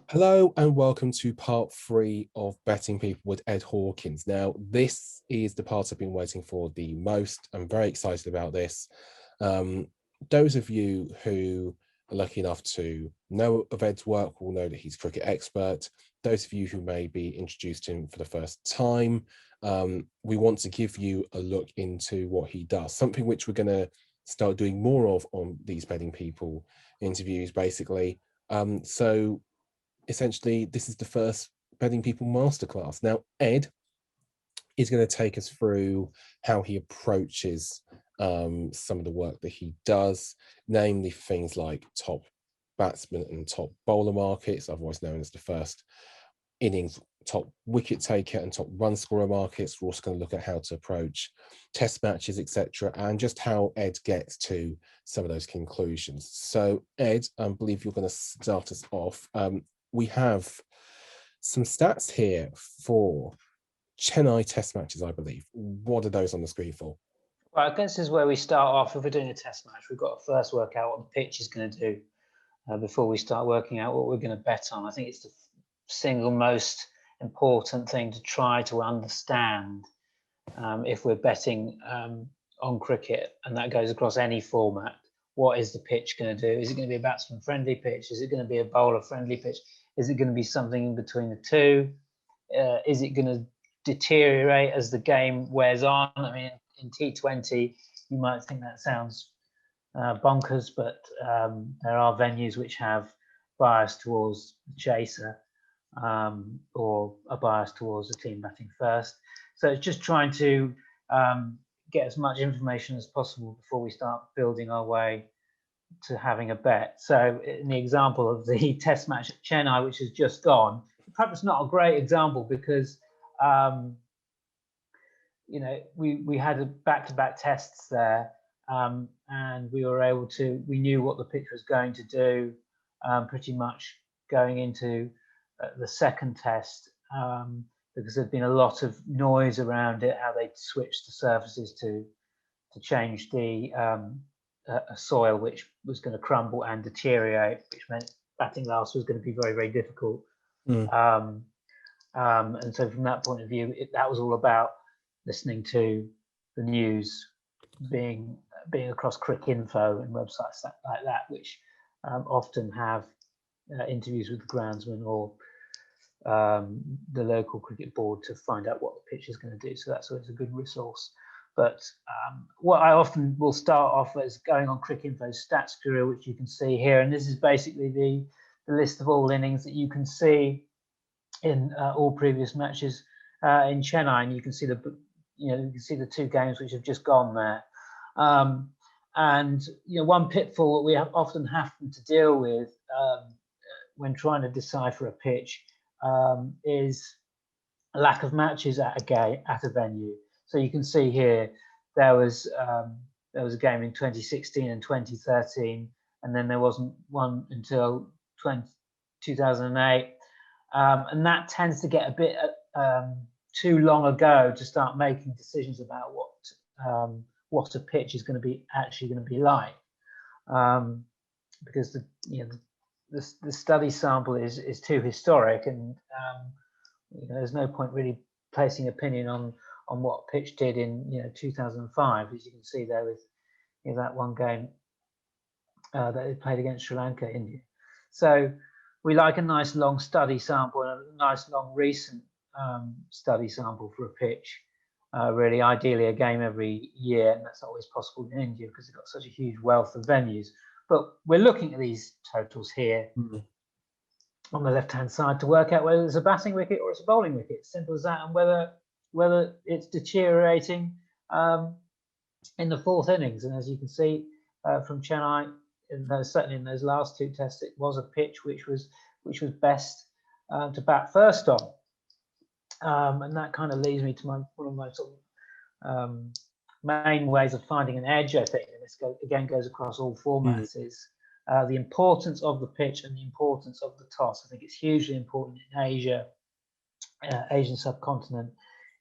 Hello and welcome to part 3 of Betting People with Ed Hawkins. Now, this is the part I've been waiting for the most. I'm very excited about this. Those of you who are lucky enough to know of Ed's work will know that he's a cricket expert. Those of you who may be introduced to him for the first time, we want to give you a look into what he does, something which we're going to start doing more of on these Betting People interviews, basically. So essentially, this is the first Betting People masterclass. Now, Ed is going to take us through how he approaches some of the work that he does, namely things like top batsman and top bowler markets, otherwise known as the first innings top wicket taker and top run scorer markets. We're also going to look at how to approach test matches, etc., and just how Ed gets to some of those conclusions. So, Ed, I believe you're going to start us off. We have some stats here for Chennai test matches, I believe. What are those on the screen for? Well, I guess this is where we start off. If we're doing a test match, we've got to first work out what the pitch is going to do before we start working out what we're going to bet on. I think it's the single most important thing to try to understand if we're betting on cricket, and that goes across any format. What is the pitch going to do? Is it going to be a batsman-friendly pitch? Is it going to be a bowler-friendly pitch? Is it going to be something in between the two? Is it going to deteriorate as the game wears on? I mean, in T20, you might think that sounds bonkers, but there are venues which have bias towards the chaser or a bias towards the team batting first. So it's just trying to get as much information as possible before we start building our way to having a bet. So in the example of the test match at Chennai, which has just gone, perhaps not a great example because we had back-to-back tests there, and we were able to. We knew what the pitch was going to do pretty much going into the second test because there'd been a lot of noise around it, how they'd switched the surfaces to change the soil, which was going to crumble and deteriorate, which meant batting last was going to be very, very difficult. And so from that point of view, that was all about listening to the news, being across Cricinfo and websites like that, which often have interviews with the groundsman or the local cricket board to find out what the pitch is going to do. So that's always a good resource. But what I often will start off as going on Cricinfo's stats bureau, which you can see here, and this is basically the list of all innings that you can see in all previous matches in Chennai, and you can see the two games which have just gone there. And one pitfall that we often have to deal with when trying to decipher a pitch is a lack of matches at a venue. So you can see here there was a game in 2016 and 2013, and then there wasn't one until 2008. And that tends to get a bit too long ago to start making decisions about what a pitch is going to be like, because the study sample is too historic, and there's no point really placing opinion on what pitch did in 2005, as you can see there with that one game that they played against Sri Lanka, India. So we like a nice long study sample and a nice long recent study sample for a pitch. Really, ideally a game every year, and that's not always possible in India because they've got such a huge wealth of venues. But we're looking at these totals here on the left-hand side to work out whether it's a batting wicket or it's a bowling wicket. Simple as that, and whether it's deteriorating in the fourth innings. And as you can see from Chennai, certainly in those last two tests, it was a pitch which was best to bat first on. And that kind of leads me to one of my sort of main ways of finding an edge, I think, and this again goes across all formats, is the importance of the pitch and the importance of the toss. I think it's hugely important in Asia, Asian subcontinent.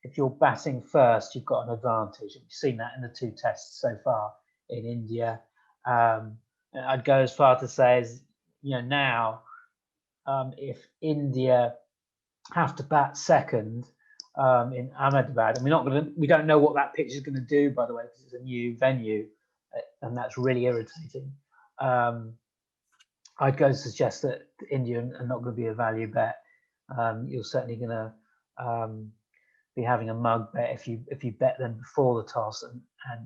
If you're batting first, you've got an advantage. And we've seen that in the two tests so far in India. I'd go as far to say as, now if India have to bat second in Ahmedabad, and we don't know what that pitch is going to do, by the way, because it's a new venue, and that's really irritating. I'd go to suggest that India are not going to be a value bet. You're certainly going to be having a mug bet if you bet them before the toss and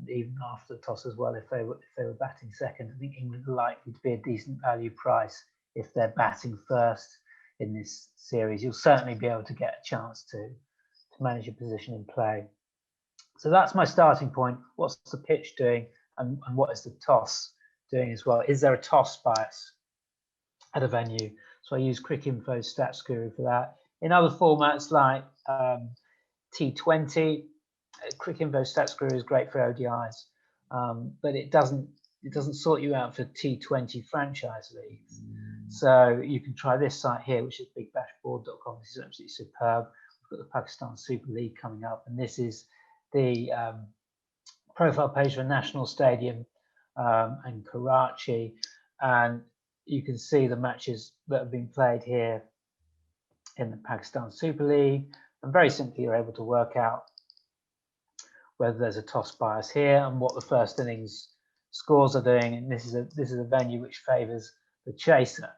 even after the toss as well. If they were batting second, I think England are likely to be a decent value price if they're batting first in this series. You'll certainly be able to get a chance to manage your position in play. So that's my starting point. What's the pitch doing, and what is the toss doing as well? Is there a toss bias at a venue? So I use Cricinfo's Stats Guru for that. In other formats like T20, Cricinfo Stats Guru is great for ODIs, but it doesn't sort you out for T20 franchise leagues. So you can try this site here, which is bigbashboard.com. This is absolutely superb. We've got the Pakistan Super League coming up, and this is the profile page for National Stadium and Karachi, and you can see the matches that have been played here in the Pakistan Super League, and very simply you're able to work out whether there's a toss bias here and what the first innings scores are doing. And this is a venue which favours the chaser.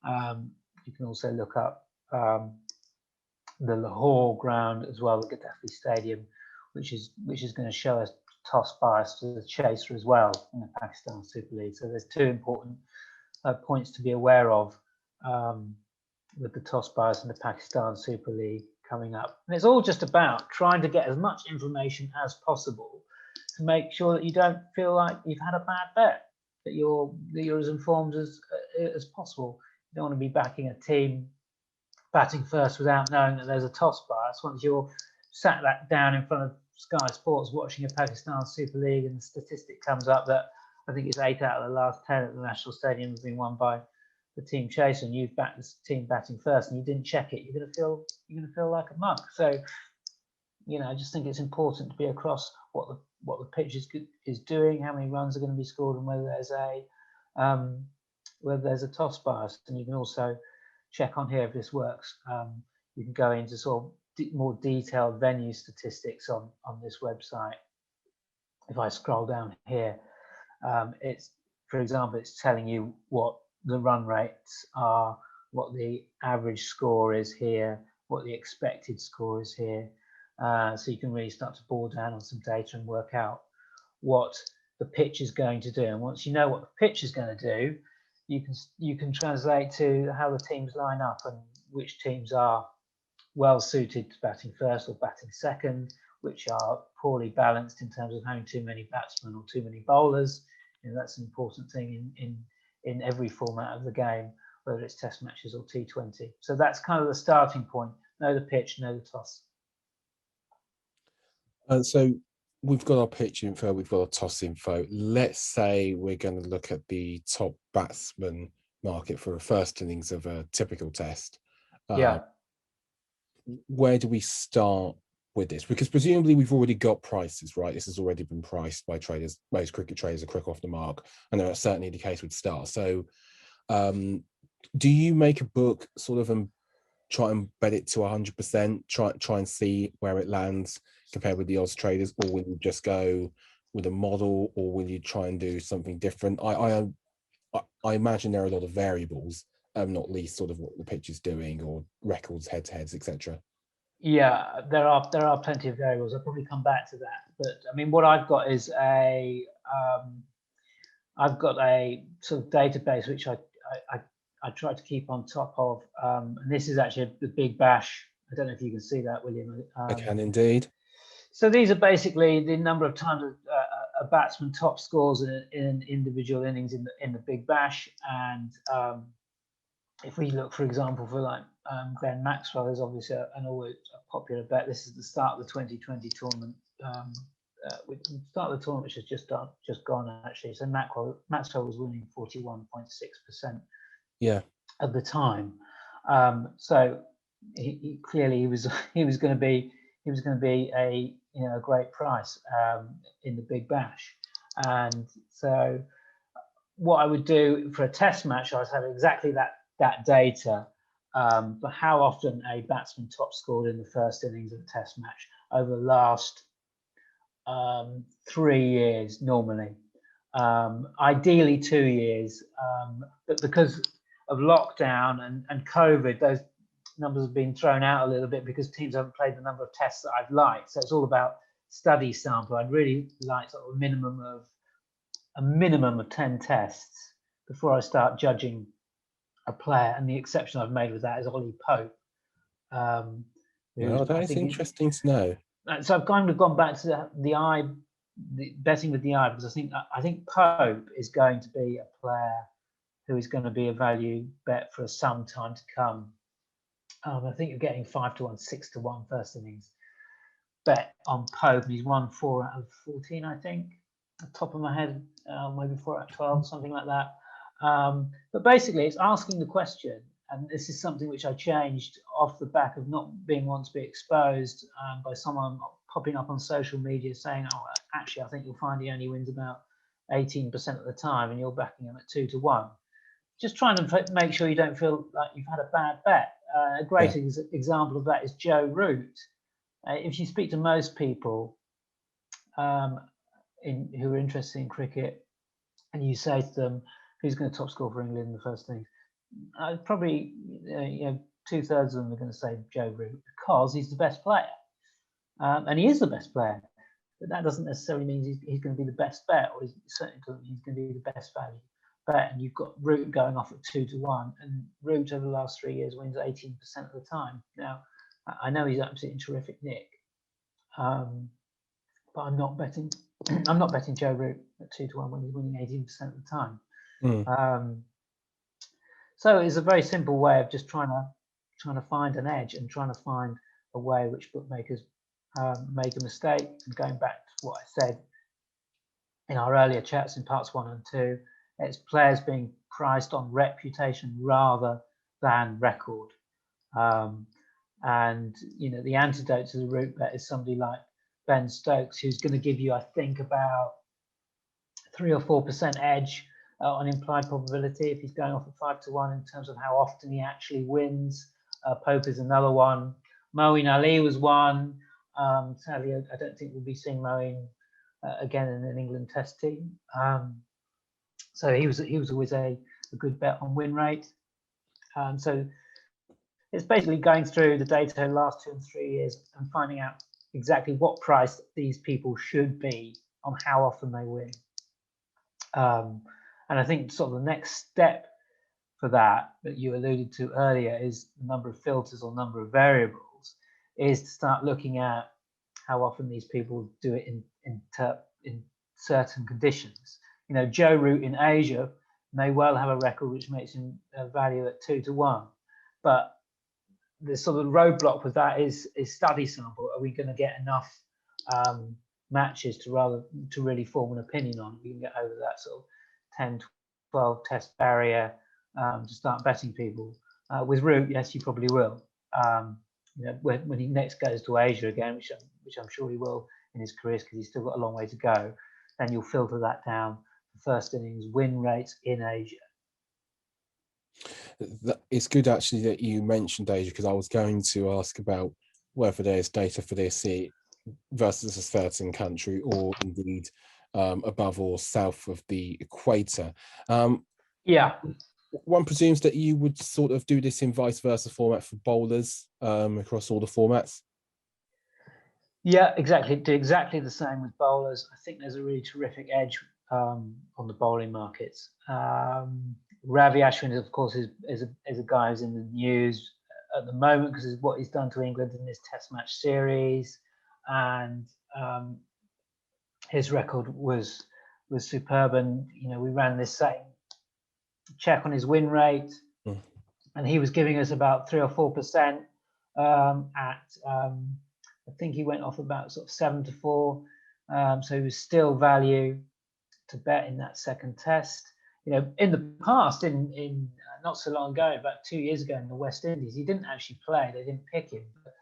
You can also look up the Lahore ground as well, the Gaddafi Stadium, which is going to show us toss bias for the chaser as well in the Pakistan Super League. So there's two important points to be aware of with the toss bias in the Pakistan Super League coming up. And it's all just about trying to get as much information as possible to make sure that you don't feel like you've had a bad bet, that you're as informed as possible. You don't want to be backing a team batting first without knowing that there's a toss bias. Once you're sat that down in front of Sky Sports watching a Pakistan Super League and the statistic comes up that I think it's 8 out of the last 10 at the National Stadium have been won by the team chaser, and you've backed the team batting first and you didn't check it, you're going to feel like a mug. So, I just think it's important to be across what the pitch is doing, how many runs are going to be scored, and whether there's a toss bias. And you can also check on here if this works. You can go into sort of more detailed venue statistics on this website. If I scroll down here, for example, it's telling you what the run rates are, what the average score is here, what the expected score is here. So you can really start to bore down on some data and work out what the pitch is going to do. And once you know what the pitch is going to do, you can translate to how the teams line up and which teams are well suited to batting first or batting second, which are poorly balanced in terms of having too many batsmen or too many bowlers. That's an important thing in every format of the game, whether it's test matches or T20. So that's kind of the starting point. Know the pitch, know the toss. So we've got our pitch info, we've got our toss info. Let's say we're going to look at the top batsman market for a first innings of a typical test. Where do we start with this? Because presumably we've already got prices, right? This has already been priced by traders. Most cricket traders are quick off the mark. I know that's certainly the case with Star. So do you make a book sort of and try and bet it to 100%, try and see where it lands compared with the odds traders, or will you just go with a model, or will you try and do something different? I imagine there are a lot of variables, not least sort of what the pitch is doing or records, head-to-heads, etc. Yeah, there are plenty of variables. I'll probably come back to that. But I mean, what I've got is I've got a sort of database which I try to keep on top of. And this is actually the Big Bash. I don't know if you can see that, William. I can indeed. So these are basically the number of times a batsman top scores in an individual innings in the Big Bash. And if we look, for example, for like Glenn Maxwell is obviously an always a popular bet. This is the start of the 2020 tournament. Start of the tournament, which has just gone actually. So Maxwell was winning 41.6%. Yeah. At the time. So he clearly was going to be a great price in the Big Bash. And so what I would do for a test match, I would have exactly that data, but how often a batsman top scored in the first innings of a test match over the last 3 years normally. Ideally 2 years, but because of lockdown and COVID, those numbers have been thrown out a little bit because teams haven't played the number of tests that I'd like. So it's all about study sample. I'd really like sort of a minimum of 10 tests before I start judging a player. And the exception I've made with that is Ollie Pope. Well, that is interesting to know. So I've kind of gone back to the betting with the eye, because I think Pope is going to be a player who is going to be a value bet for some time to come. I think you're getting 5-1, 6-1 first innings bet on Pope, and he's won 4 out of 14, I think, at the top of my head, maybe 4 out of 12, something like that. But basically, it's asking the question, and this is something which I changed off the back of not being one to be exposed by someone popping up on social media saying, "Oh, actually, I think you'll find he only wins about 18% of the time, and you're backing him at 2-1." Just trying to make sure you don't feel like you've had a bad bet. A great example of that is Joe Root. If you speak to most people who are interested in cricket, and you say to them, "Who's going to top score for England in the first innings?" Probably 2/3 of them are going to say Joe Root, because he's the best player, and he is the best player. But that doesn't necessarily mean he's going to be the best bet, or certainly doesn't mean he's going to be the best value bet. And you've got Root going off at 2-1, and Root over the last 3 years wins 18% of the time. Now, I know he's absolutely terrific, Nick, but I'm not betting. I'm not betting Joe Root at 2-1 when he's winning 18% of the time. So it's a very simple way of just trying to find an edge, and trying to find a way which bookmakers make a mistake. And going back to what I said in our earlier chats in parts 1 and 2, it's players being priced on reputation rather than record. And the antidote to the root bet is somebody like Ben Stokes, who's going to give you, I think, about 3 or 4% edge on implied probability if he's going off at 5-1 in terms of how often he actually wins. Pope is another one. Moeen Ali was one. Sadly, I don't think we'll be seeing Moeen again in an England Test team. So he was always a good bet on win rate. So it's basically going through the data the last 2 and 3 years and finding out exactly what price these people should be on how often they win. And I think sort of the next step for that you alluded to earlier is the number of filters or number of variables, is to start looking at how often these people do it in certain conditions. Joe Root in Asia may well have a record which makes him a value at 2-1, but the sort of roadblock with that is study sample. Are we going to get enough matches to really form an opinion on? We can get over that sort of 10, 12 test barrier to start betting people. With Root, yes, you probably will. When he next goes to Asia again, which I'm sure he will in his career, because he's still got a long way to go, then you'll filter that down to first innings win rates in Asia. It's good actually that you mentioned Asia, because I was going to ask about whether there's data for this versus a certain country, or indeed above or south of the equator. Yeah. One presumes that you would sort of do this in vice versa format for bowlers across all the formats. Yeah, exactly. Do exactly the same with bowlers. I think there's a really terrific edge on the bowling markets. Ravi Ashwin, of course, is a guy who's in the news at the moment because of what he's done to England in this Test match series, and his record was superb. And we ran this same check on his win rate, and he was giving us about 3 or 4% at I think he went off about sort of 7-4, so he was still value to bet in that second test. In the past, in not so long ago, about 2 years ago in the West Indies, he didn't actually play. They didn't pick him. But,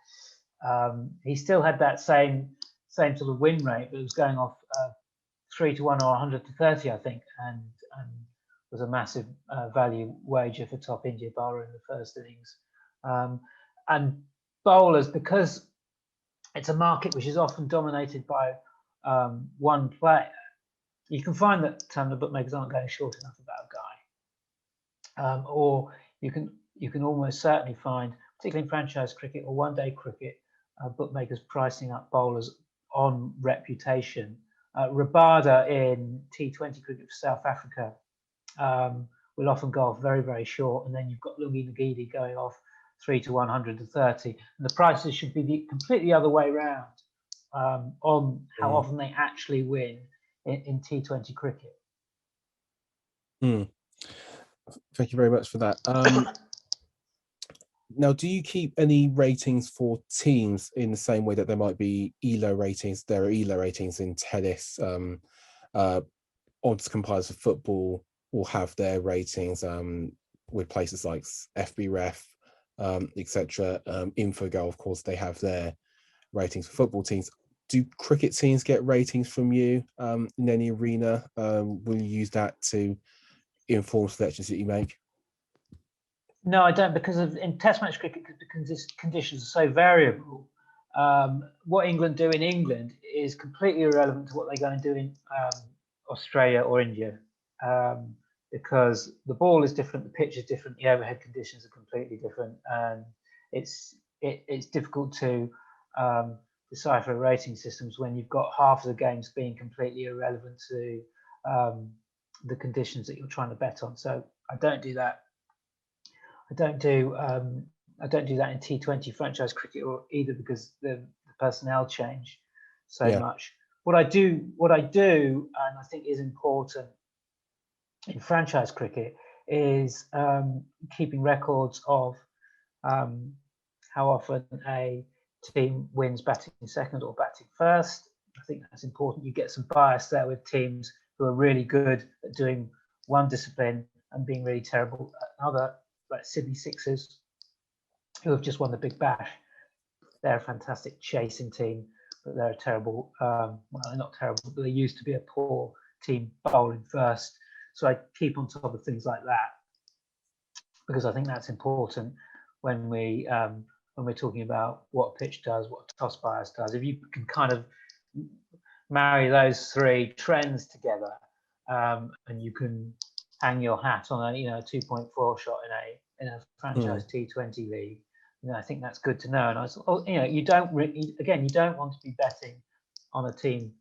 he still had that same sort of win rate, but it was going off 3-1 or 100-30, I think, and was a massive value wager for top India bowler in the first innings. And bowlers, because it's a market which is often dominated by one player, you can find that the bookmakers aren't going short enough about a guy, or you can almost certainly find, particularly in franchise cricket or one-day cricket, bookmakers pricing up bowlers on reputation. Rabada in T20 cricket for South Africa will often go off very, very short, and then you've got Lungi Ngidi going off 3 to 130, and the prices should be completely the other way around on how often they actually win in T20 cricket. Thank you very much for that. Now, do you keep any ratings for teams in the same way that there might be ELO ratings? There are ELO ratings in tennis. Odds compilers for football will have their ratings with places like FBref, etc. Infogo, of course, they have their ratings for football teams. Do cricket teams get ratings from you in any arena? Will you use that to inform selections that you make? No, I don't, because in Test match cricket, the conditions are so variable. What England do in England is completely irrelevant to what they're going to do in Australia or India, because the ball is different, the pitch is different, the overhead conditions are completely different, and it's difficult to decipher rating systems when you've got half of the games being completely irrelevant to the conditions that you're trying to bet on. So I don't do that. I don't do that in T20 franchise cricket either, because the personnel change so much. What I do, and I think is important in franchise cricket, is keeping records of how often a team wins batting second or batting first. I think that's important. You get some bias there with teams who are really good at doing one discipline and being really terrible at another, like Sydney Sixers, who have just won the Big Bash. They're a fantastic chasing team, but they're a terrible, well, they're not terrible, but they used to be a poor team bowling first. So I keep on top of things like that, because I think that's important when we're talking about what a pitch does, what a toss bias does. If you can kind of marry those three trends together, and you can hang your hat on a 2.4 shot in a franchise T20 league, I think that's good to know. And you don't want to be betting on a team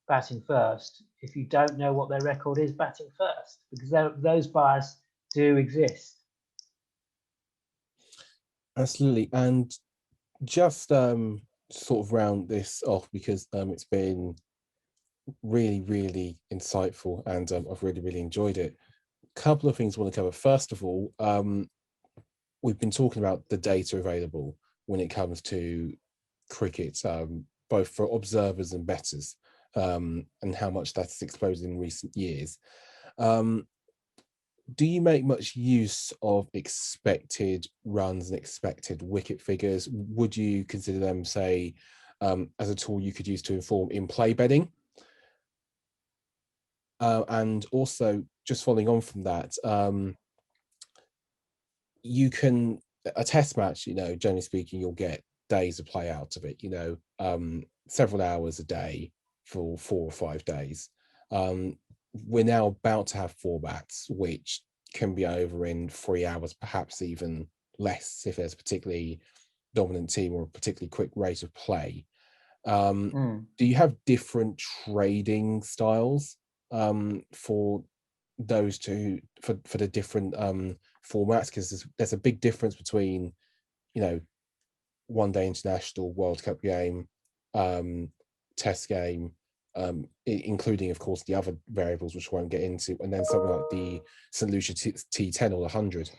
batting first if you don't know what their record is batting first, because those bias do exist. Absolutely. And just sort of round this off, because it's been really, really insightful, and I've really, really enjoyed it. A couple of things I want to cover. First of all, we've been talking about the data available when it comes to cricket, both for observers and bettors, and how much that's exposed in recent years. Do you make much use of expected runs and expected wicket figures? Would you consider them, say, as a tool you could use to inform in-play betting? And also, just following on from that, you can, a test match, generally speaking, you'll get days of play out of it, several hours a day for 4 or 5 days. We're now about to have formats which can be over in 3 hours, perhaps even less if there's a particularly dominant team or a particularly quick rate of play. Do you have different trading styles for those two, for the different formats? Because there's a big difference between one day international, World Cup game, test game, including of course the other variables which I won't get into, and then something like the St. Lucia T10 or the 100.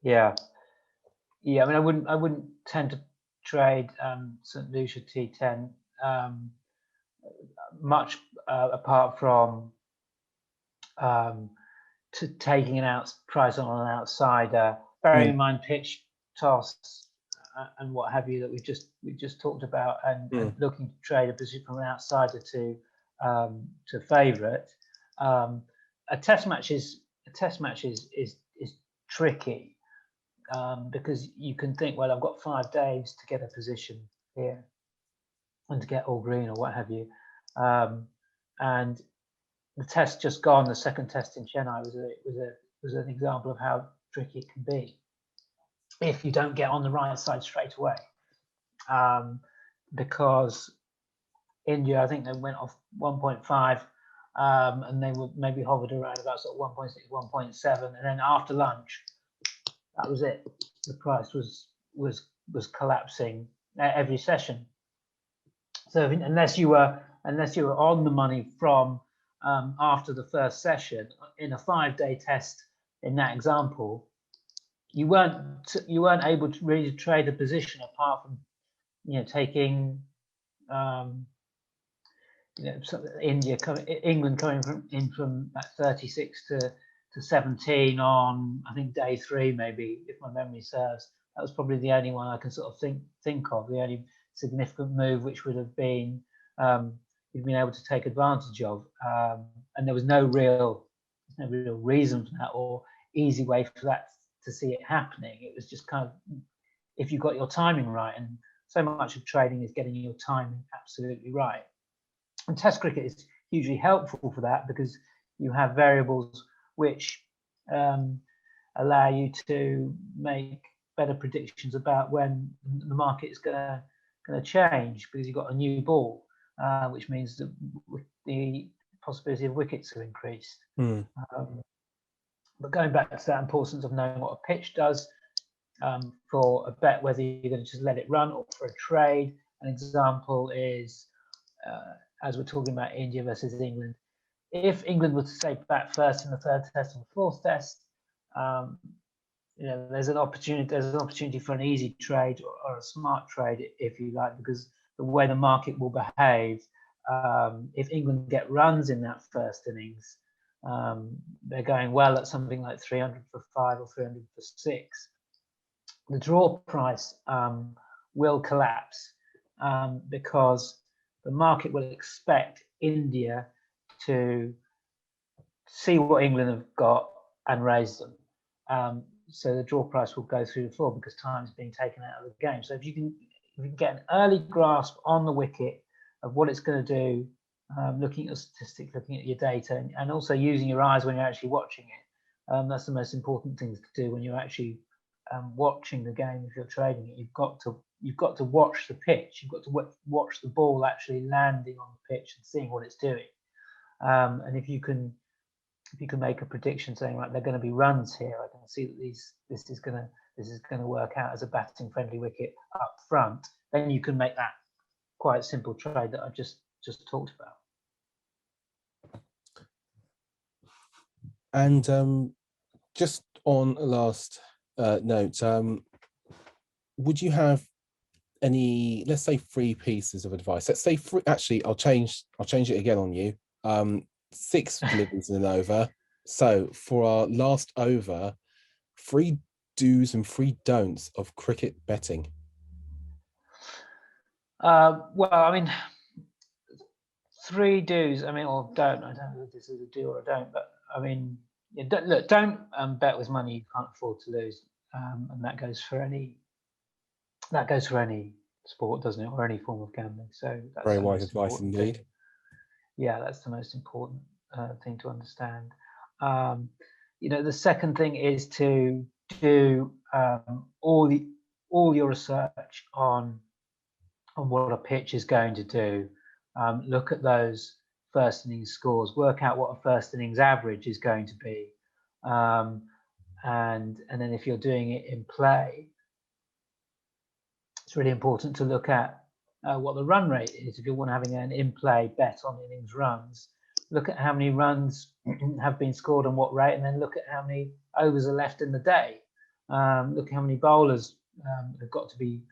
Yeah, I mean, I wouldn't tend to trade St. Lucia T10 much, apart from taking an price on an outsider, bearing in mind pitch, toss, and what have you that we just talked about, and looking to trade a position from an outsider to favourite. A test match is tricky, because you can think, well, I've got 5 days to get a position here and to get all green or what have you. And the test just gone, the second test in Chennai was an example of how tricky it can be if you don't get on the right side straight away. Because India, I think they went off 1.5, and they were maybe hovered around about sort of 1.6, 1.7, and then after lunch, that was it. The price was collapsing every session. So unless you were on the money from after the first session in a 5-day test, in that example, you weren't able to really trade a position apart from taking England coming from that 36 to 17 on, I think, day 3, maybe, if my memory serves. That was probably the only one I can sort of think of, the only significant move which would have been you've been able to take advantage of, and there was no real reason for that or easy way for that to see it happening. It was just kind of if you got your timing right, and so much of trading is getting your timing absolutely right. And Test cricket is hugely helpful for that because you have variables which allow you to make better predictions about when the market is going to change, because you've got a new ball, which means that the possibility of wickets are increased. But going back to that importance of knowing what a pitch does for a bet, whether you're going to just let it run or for a trade. An example is, as we're talking about India versus England, if England were to say bat first in the 3rd test and 4th test, there's an opportunity for an easy trade or a smart trade, if you like, because the way the market will behave, if England get runs in that first innings, they're going well at something like 300 for 5 or 300 for 6. The draw price will collapse because the market will expect India to see what England have got and raise them. So the draw price will go through the floor because time is being taken out of the game. So if you can get an early grasp on the wicket of what it's going to do, looking at your statistics, looking at your data, and also using your eyes when you're actually watching it, that's the most important things to do when you're actually watching the game. If you're trading it, you've got to watch the pitch. You've got to watch the ball actually landing on the pitch and seeing what it's doing. And if you can make a prediction saying, right, they're going to be runs here, I can see that this is going to work out as a batting friendly wicket up front, then you can make that quite simple trade that I just talked about. And just on a last note, would you have any, let's say, 3 pieces of advice? Let's say 3. Actually, I'll change it again on you. 6 deliveries in an over. So for our last over, 3 do's and 3 don'ts of cricket betting. Well, I mean, 3 do's. I mean, or don't. I don't know if this is a do or a don't, but I mean, don't bet with money you can't afford to lose, and that goes for any sport, doesn't it, or any form of gambling. So that's very wise advice indeed. Thing. Yeah, that's the most important thing to understand. The second thing is to do all your research on what a pitch is going to do. Look at those first innings scores, work out what a first innings average is going to be, and then if you're doing it in play, it's really important to look at what the run rate is. If you're having an in-play bet on innings runs, look at how many runs have been scored and what rate, and then look at how many overs are left in the day. Look at how many bowlers have got to be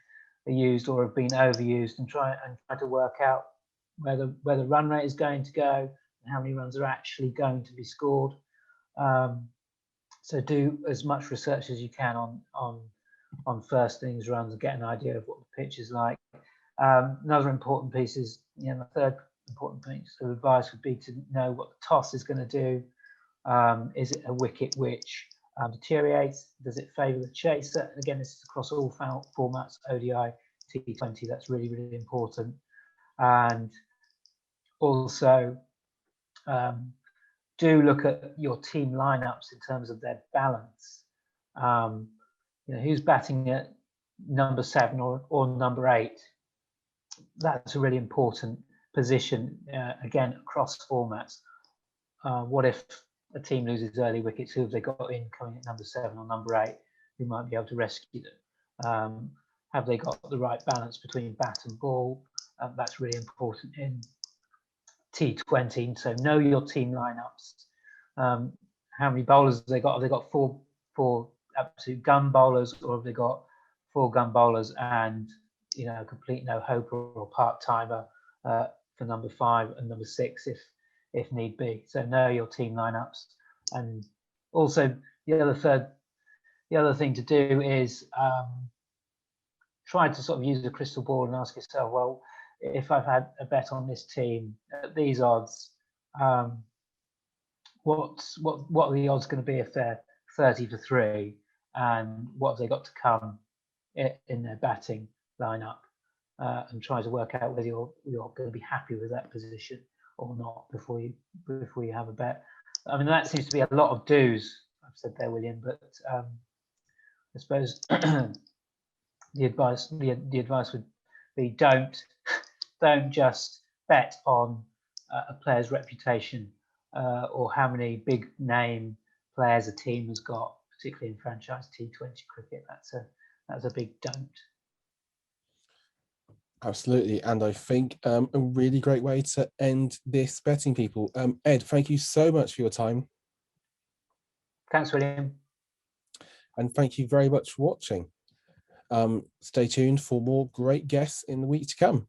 used or have been overused, and try to work out where the run rate is going to go and how many runs are actually going to be scored. So do as much research as you can on first innings runs and get an idea of what the pitch is like. Another important piece is, the third important piece of advice would be to know what the toss is going to do. Is it a wicket which deteriorates? Does it favour the chaser? Again, this is across all formats, ODI, T20. That's really, really important. And also, do look at your team lineups in terms of their balance. Who's batting at number 7 or number 8? That's a really important position, again, across formats. What if a team loses early wickets? Who have they got in coming at number 7 or number 8 who might be able to rescue them? Have they got the right balance between bat and ball? That's really important in T20. So know your team lineups. How many bowlers have they got? Have they got four absolute gun bowlers, or have they got 4 gun bowlers and a complete no-hoper or part-timer for number 5 and number 6 if need be? So know your team lineups. And also the other thing to do is try to sort of use the crystal ball and ask yourself, well, if I've had a bet on this team at these odds, what are the odds going to be if they're 30 for 3, and what have they got to come in their batting lineup, and try to work out whether you're going to be happy with that position or not before you have a bet. I mean, that seems to be a lot of do's I've said there, William, but I suppose the advice would be don't just bet on a player's reputation or how many big name players a team has got, particularly in franchise T20 cricket. That's a big don't. Absolutely, and I think a really great way to end this, betting people. Ed, thank you so much for your time. Thanks, William. And thank you very much for watching. Stay tuned for more great guests in the week to come.